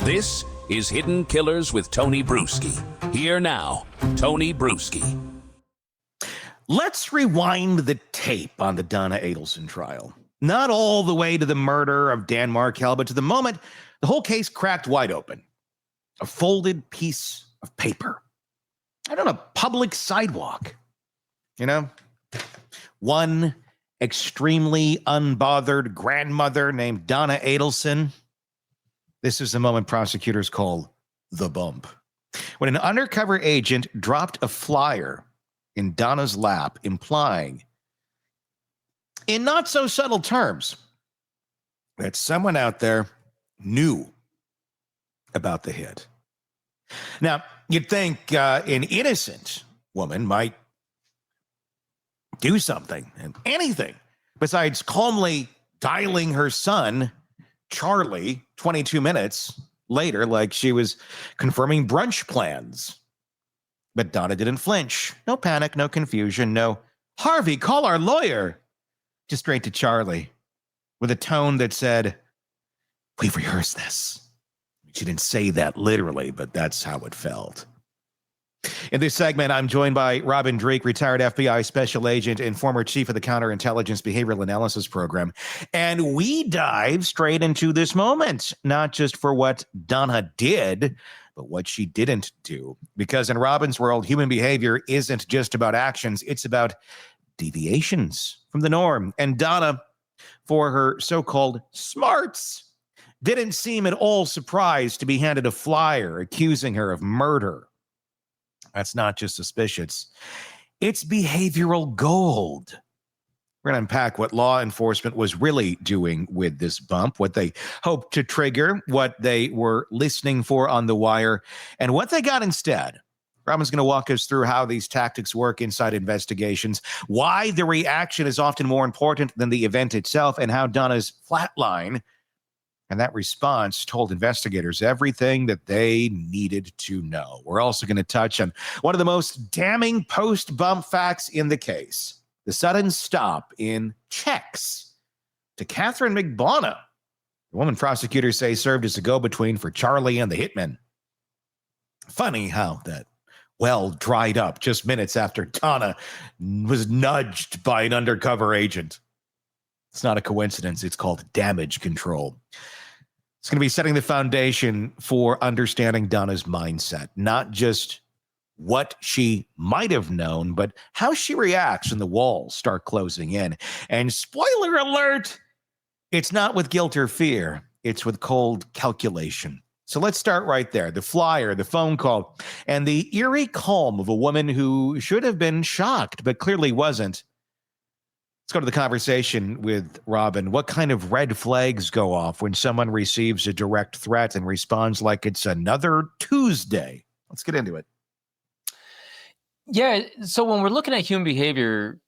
This is Hidden Killers with Tony Brueski. Here now, Tony Brueski. Let's rewind the tape on the Donna Adelson trial. Not all the way to the murder of Dan Markel, but to the moment the whole case cracked wide open. A folded piece of paper. Out on a public sidewalk. You know? One extremely unbothered grandmother named Donna Adelson. This is the moment prosecutors call the bump. When an undercover agent dropped a flyer in Donna's lap, implying, in not so subtle terms, that someone out there knew about the hit. Now, you'd think an innocent woman might do something, and anything, besides calmly dialing her son, Charlie, 22 minutes later, like she was confirming brunch plans. But Donna didn't flinch. No panic, no confusion, no, Harvey, call our lawyer. Just straight to Charlie with a tone that said, we've rehearsed this. She didn't say that literally, but that's how it felt. In this segment, I'm joined by Robin Dreeke, retired FBI special agent and former chief of the Counterintelligence Behavioral Analysis Program. And we dive straight into this moment, not just for what Donna did, but what she didn't do. Because in Robin's world, human behavior isn't just about actions, it's about deviations from the norm. And Donna, for her so-called smarts, didn't seem at all surprised to be handed a flyer accusing her of murder. That's not just suspicious. It's behavioral gold. We're going to unpack what law enforcement was really doing with this bump, what they hoped to trigger, what they were listening for on the wire, and what they got instead. Robin's going to walk us through how these tactics work inside investigations, why the reaction is often more important than the event itself, and how Donna's flatline and that response told investigators everything that they needed to know. We're also going to touch on one of the most damning post-bump facts in the case, the sudden stop in checks to Catherine McBonna, the woman prosecutors say served as a go-between for Charlie and the hitmen. Funny how that well dried up just minutes after Donna was nudged by an undercover agent. It's not a coincidence. It's called damage control. It's going to be setting the foundation for understanding Donna's mindset, not just what she might have known, but how she reacts when the walls start closing in. And spoiler alert, it's not with guilt or fear. It's with cold calculation. So let's start right there. The flyer, the phone call, and the eerie calm of a woman who should have been shocked, but clearly wasn't. Let's go to the conversation with Robin. What kind of red flags go off when someone receives a direct threat and responds like it's another Tuesday? Let's get into it. Yeah, so when we're looking at human behavior,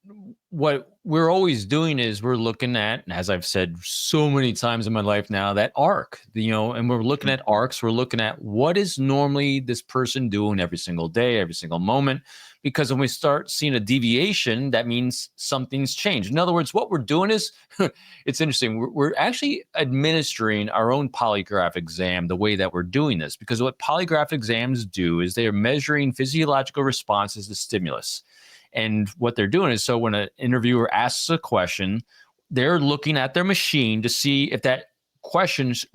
what we're always doing is we're looking at, as I've said so many times in my life now, that arc, and we're looking at arcs. We're looking at what is normally this person doing every single day, every single moment. Because when we start seeing a deviation, that means something's changed. In other words, what we're doing is, it's interesting. We're actually administering our own polygraph exam the way that we're doing this. Because what polygraph exams do is they are measuring physiological responses to stimulus. And what they're doing is, so when an interviewer asks a question, they're looking at their machine to see if that questions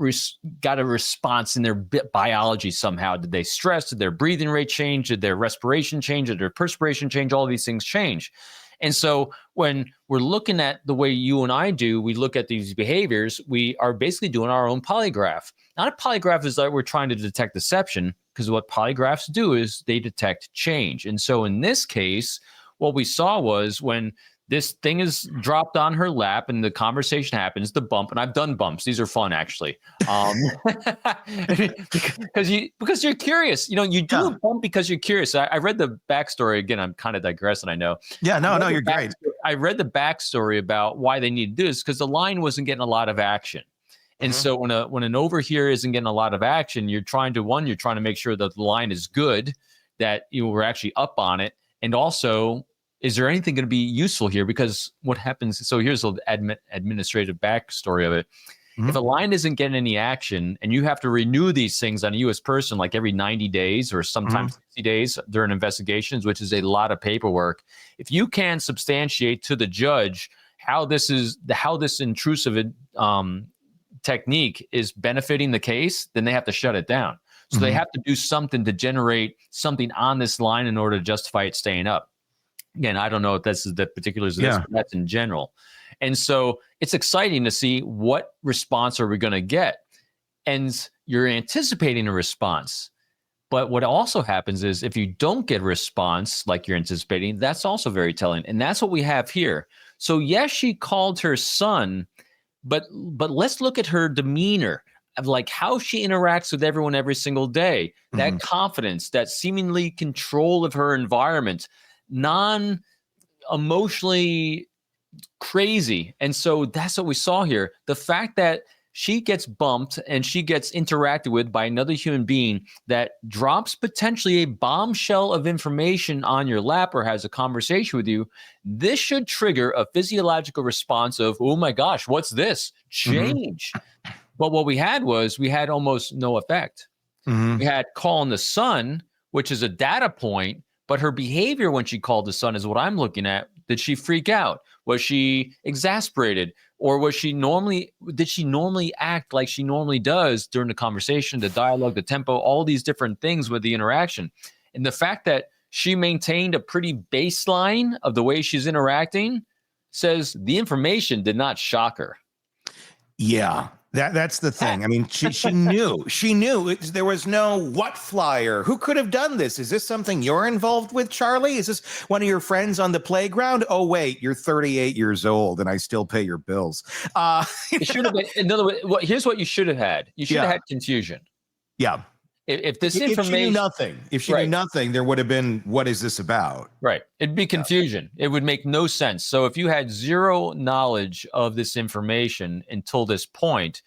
got a response in their biology somehow. Did they stress? Did their breathing rate change? Did their respiration change? Did their perspiration change? All these things change. And so when we're looking at the way you and I do, we look at these behaviors, we are basically doing our own polygraph. Not a polygraph is like we're trying to detect deception, because what polygraphs do is they detect change. And so in this case, what we saw was when this thing is dropped on her lap and the conversation happens, the bump, and I've done bumps. These are fun, actually. Because you're curious. You do a bump because you're curious. I read the backstory. Again, I'm kind of digressing, I know. Yeah, no, you're great. I read the backstory about why they need to do this, because the line wasn't getting a lot of action. And so when an overhear isn't getting a lot of action, you're trying to make sure that the line is good, that we're actually up on it. And also, is there anything going to be useful here? Because what happens, so here's the administrative backstory of it. If a line isn't getting any action and you have to renew these things on a U.S. person like every 90 days or sometimes 60 days during investigations, which is a lot of paperwork, if you can substantiate to the judge how this intrusive technique is benefiting the case, then they have to shut it down. So they have to do something to generate something on this line in order to justify it staying up. Again, I don't know if that's the particulars of this, but that's in general. And so it's exciting to see what response are we going to get. And you're anticipating a response. But what also happens is if you don't get a response like you're anticipating, that's also very telling. And that's what we have here. So yes, she called her son, but let's look at her demeanor of like how she interacts with everyone every single day, that confidence, that seemingly control of her environment, non-emotionally crazy. And so that's what we saw here. The fact that she gets bumped and she gets interacted with by another human being that drops potentially a bombshell of information on your lap or has a conversation with you, this should trigger a physiological response of, oh my gosh, what's this? Change. But what we had almost no effect. We had calling the son, which is a data point, but her behavior when she called the son is what I'm looking at. Did she freak out? Was she exasperated? Or did she normally act like she normally does during the conversation, the dialogue, the tempo, all these different things with the interaction? And the fact that she maintained a pretty baseline of the way she's interacting says the information did not shock her. Yeah. That's the thing. I mean, she knew there was no what flyer. Who could have done this? Is this something you're involved with, Charlie? Is this one of your friends on the playground? Oh, wait, you're 38 years old and I still pay your bills. It should have been, in other words, here's what you should have had. You should have had confusion. Yeah. If this information, if she knew nothing, there would have been, what is this about? Right. It'd be confusion. It would make no sense. So if you had zero knowledge of this information until this point,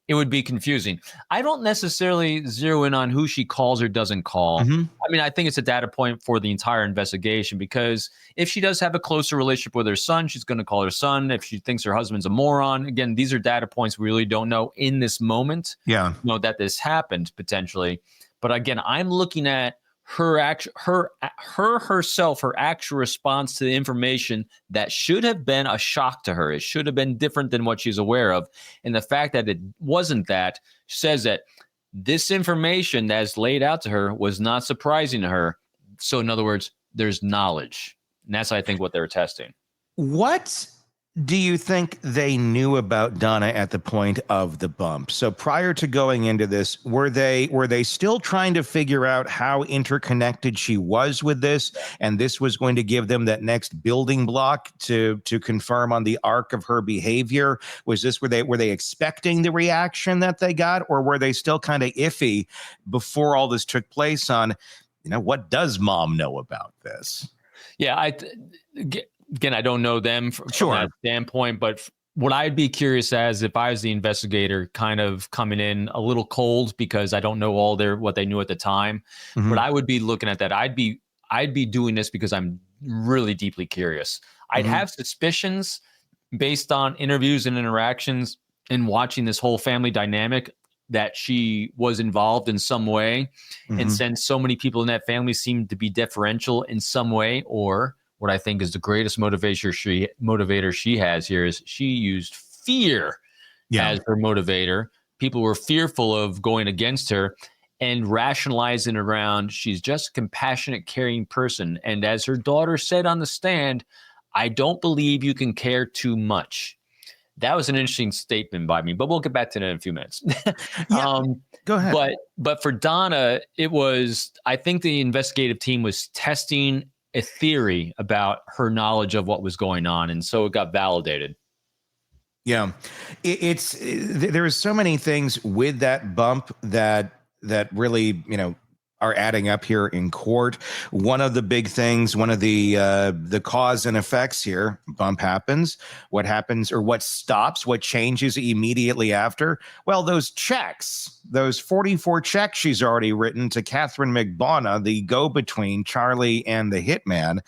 it would be confusing. I don't necessarily zero in on who she calls or doesn't call. I mean, I think it's a data point for the entire investigation, because if she does have a closer relationship with her son, she's going to call her son. If she thinks her husband's a moron, again, these are data points we really don't know in this moment. Yeah, you know that this happened potentially, but again, I'm looking at her actual response to the information that should have been a shock to her. It should have been different than what she's aware of. And the fact that it wasn't that says that this information that's laid out to her was not surprising to her. So in other words, there's knowledge. And that's, I think, what they're testing. What do you think they knew about Donna at the point of the bump? So prior to going into this, were they still trying to figure out how interconnected she was with this, and this was going to give them that next building block to confirm on the arc of her behavior? Were they expecting the reaction that they got, or were they still kind of iffy before all this took place on, what does mom know about this? Yeah, Again, I don't know them from that standpoint, but what I'd be curious as if I was the investigator, kind of coming in a little cold because I don't know what they knew at the time, but I would be looking at that. I'd be doing this because I'm really deeply curious. I'd have suspicions based on interviews and interactions and watching this whole family dynamic that she was involved in some way. And since so many people in that family seem to be deferential in some way, or what I think is the greatest motivator she has here is she used fear as her motivator. People were fearful of going against her and rationalizing around she's just a compassionate, caring person. And as her daughter said on the stand, I don't believe you can care too much. That was an interesting statement by me, but we'll get back to that in a few minutes. Go ahead. But for Donna, I think the investigative team was testing a theory about her knowledge of what was going on, and so it got validated. Yeah, there are so many things with that bump that really, are adding up here in court. One of the big things, one of the cause and effects here, bump happens. What happens, or what stops, what changes immediately after? Well, those checks, those 44 checks she's already written to Catherine McBonna, the go-between Charlie and the hitman,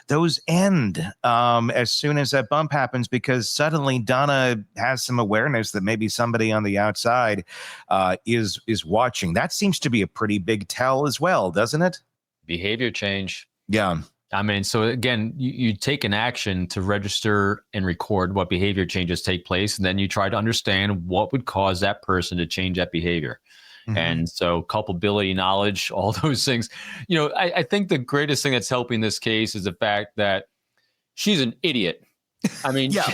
those end as soon as that bump happens, because suddenly Donna has some awareness that maybe somebody on the outside is watching. That seems to be a pretty big tell as well, doesn't it? Behavior change. Yeah. I mean, so again, you take an action to register and record what behavior changes take place, and then you try to understand what would cause that person to change that behavior. Mm-hmm. And so culpability, knowledge, all those things. I think the greatest thing that's helping this case is the fact that she's an idiot. I mean, yeah.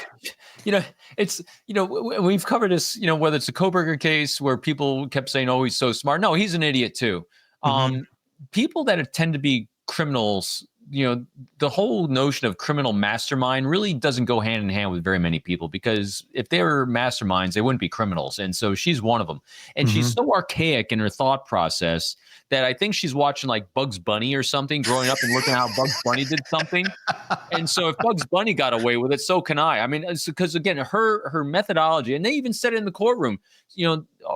We've covered this, whether it's a Koberger case where people kept saying, oh, he's so smart. No, he's an idiot too. Mm-hmm. People that tend to be criminals, the whole notion of criminal mastermind really doesn't go hand in hand with very many people, because if they were masterminds, they wouldn't be criminals. And so she's one of them. And she's so archaic in her thought process that I think she's watching like Bugs Bunny or something growing up and looking at how Bugs Bunny did something. And so if Bugs Bunny got away with it, so can I. I mean, it's because again, her methodology, and they even said it in the courtroom,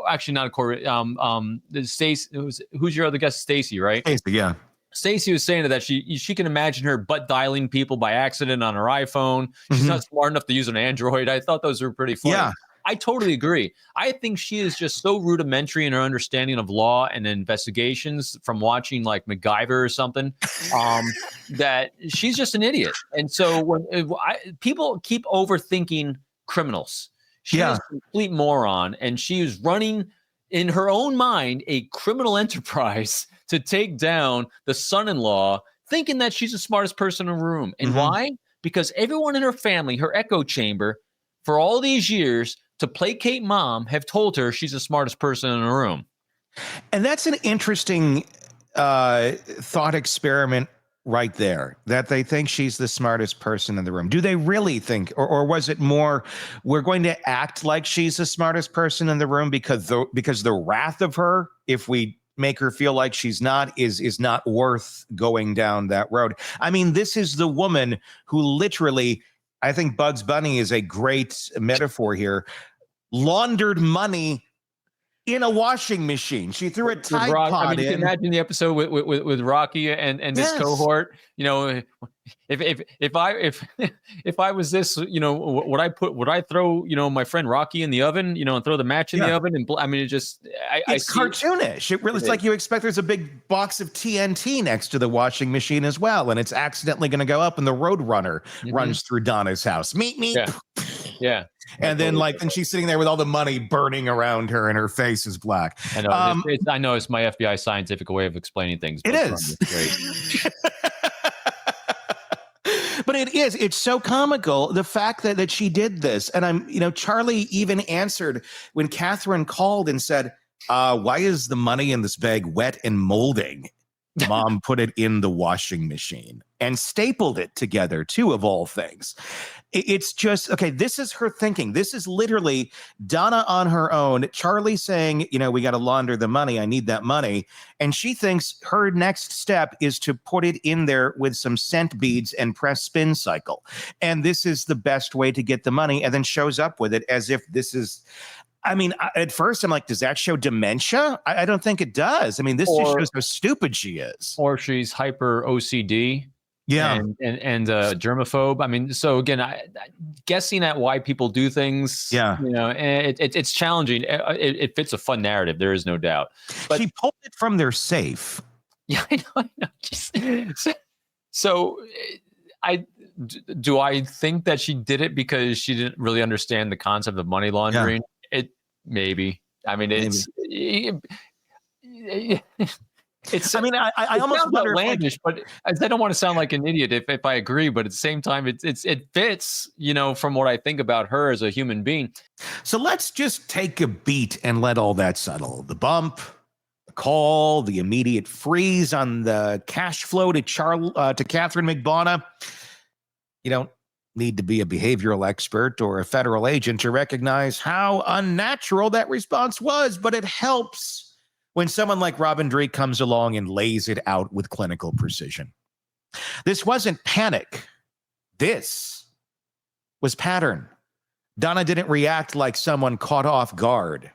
actually not a courtroom. Who's your other guest? Stacey, right? Stacey, yeah. Stacey was saying that she can imagine her butt dialing people by accident on her iPhone. She's not smart enough to use an Android. I thought those were pretty funny. Yeah. I totally agree. I think she is just so rudimentary in her understanding of law and investigations from watching like MacGyver or something, that she's just an idiot. And so when people keep overthinking criminals, she is a complete moron, and she is running in her own mind a criminal enterprise to take down the son-in-law, thinking that she's the smartest person in the room. And why? Because everyone in her family, her echo chamber, for all these years, to placate mom, have told her she's the smartest person in the room. And that's an interesting thought experiment right there, that they think she's the smartest person in the room. Do they really think, or was it more, we're going to act like she's the smartest person in the room because the wrath of her, if we make her feel like she's not, is not worth going down that road? I mean, this is the woman who literally, I think Bugs Bunny is a great metaphor here, laundered money in a washing machine. She threw a Tide Pod in. You can imagine the episode with Rocky and this cohort. If I was this, would I throw my friend Rocky in the oven, and throw the match in the oven? And it's cartoonish. It's like you expect there's a big box of TNT next to the washing machine as well, and it's accidentally going to go up, and the Roadrunner runs through Donna's house. Meet. Yeah. And then then she's sitting there with all the money burning around her, and her face is black. I know. I know it's my FBI scientific way of explaining things. It is. Great. But it's so comical, the fact that she did this. And Charlie even answered when Catherine called and said, why is the money in this bag wet and molding? Mom put it in the washing machine and stapled it together too, of all things. It's just, okay, this is her thinking. This is literally Donna on her own, Charlie saying, we got to launder the money. I need that money. And she thinks her next step is to put it in there with some scent beads and press spin cycle. And this is the best way to get the money, and then shows up with it as if this is, at first I'm like, does that show dementia? I don't think it does. This just shows how stupid she is. Or she's hyper OCD. Yeah. And germaphobe. So again, guessing at why people do things, it's challenging. It fits a fun narrative. There is no doubt. But she pulled it from their safe. Yeah, I know. So do I think that she did it because she didn't really understand the concept of money laundering? Yeah. Maybe. It's. I almost wonder. Outlandish, but I don't want to sound like an idiot if I agree. But at the same time, it fits, from what I think about her as a human being. So let's just take a beat and let all that settle. The bump, the call, the immediate freeze on the cash flow to Catherine McBonna. You don't need to be a behavioral expert or a federal agent to recognize how unnatural that response was, but it helps when someone like Robin Dreeke comes along and lays it out with clinical precision. This wasn't panic. This was pattern. Donna didn't react like someone caught off guard.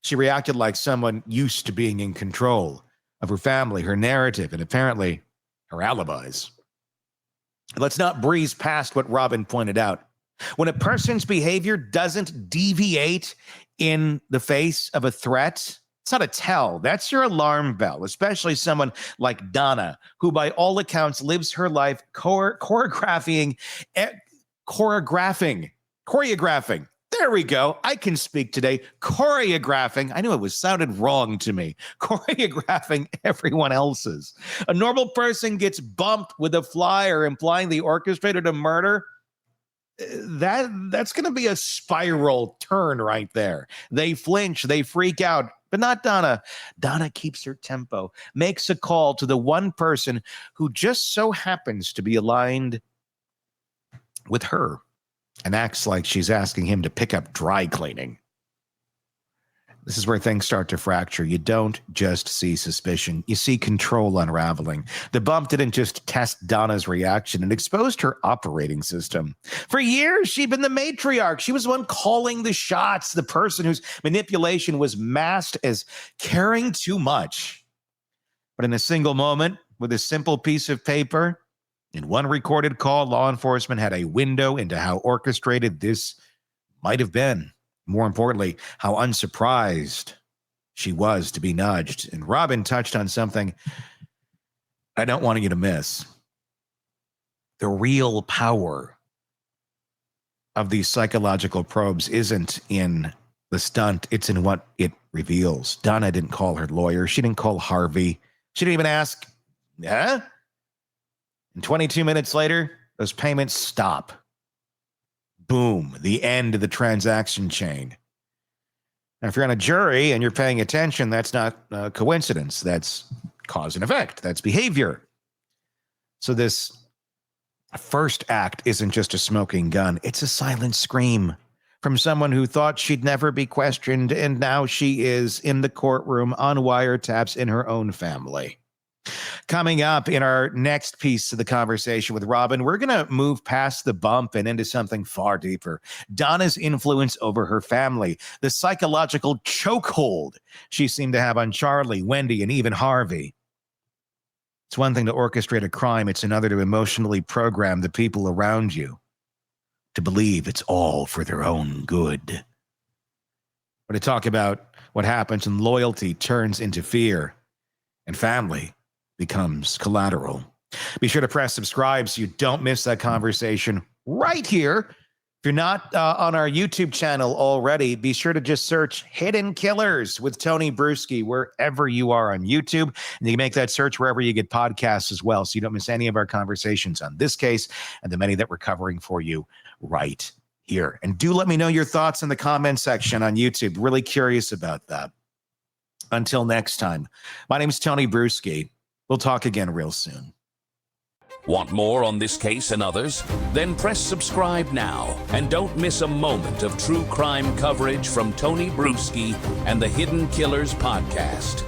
She reacted like someone used to being in control of her family, her narrative, and apparently her alibis. Let's not breeze past what Robin pointed out. When a person's behavior doesn't deviate in the face of a threat, it's not a tell. That's your alarm bell, especially someone like Donna, who by all accounts lives her life choreographing. There we go. I can speak today. Choreographing. I knew it sounded wrong to me. Choreographing everyone else's. A normal person gets bumped with a flyer implying they orchestrated a murder. That's going to be a spiral turn right there. They flinch, they freak out, but not Donna. Donna keeps her tempo, makes a call to the one person who just so happens to be aligned with her and acts like she's asking him to pick up dry cleaning. This is where things start to fracture. You don't just see suspicion. You see control unraveling. The bump didn't just test Donna's reaction. It exposed her operating system. For years, she'd been the matriarch. She was the one calling the shots, the person whose manipulation was masked as caring too much. But in a single moment, with a simple piece of paper, in one recorded call, law enforcement had a window into how orchestrated this might have been. More importantly, how unsurprised she was to be nudged. And Robin touched on something I don't want you to miss. The real power of these psychological probes isn't in the stunt. It's in what it reveals. Donna didn't call her lawyer. She didn't call Harvey. She didn't even ask, yeah? And 22 minutes later, those payments stop. Boom, the end of the transaction chain. Now, if you're on a jury and you're paying attention, that's not a coincidence. That's cause and effect. That's behavior. So this first act isn't just a smoking gun. It's a silent scream from someone who thought she'd never be questioned, and now she is in the courtroom on wiretaps in her own family. Coming up in our next piece of the conversation with Robin, we're going to move past the bump and into something far deeper. Donna's influence over her family, the psychological chokehold she seemed to have on Charlie, Wendy, and even Harvey. It's one thing to orchestrate a crime. It's another to emotionally program the people around you to believe it's all for their own good. We're to talk about what happens when loyalty turns into fear and family becomes collateral. Be sure to press subscribe so you don't miss that conversation right here. If you're not on our YouTube channel already, be sure to just search Hidden Killers with Tony Brueski wherever you are on YouTube. And you can make that search wherever you get podcasts as well, so you don't miss any of our conversations on this case and the many that we're covering for you right here. And do let me know your thoughts in the comment section on YouTube. Really curious about that. Until next time, my name is Tony Brueski. We'll talk again real soon. Want more on this case and others? Then press subscribe now and don't miss a moment of true crime coverage from Tony Brueski and the Hidden Killers podcast.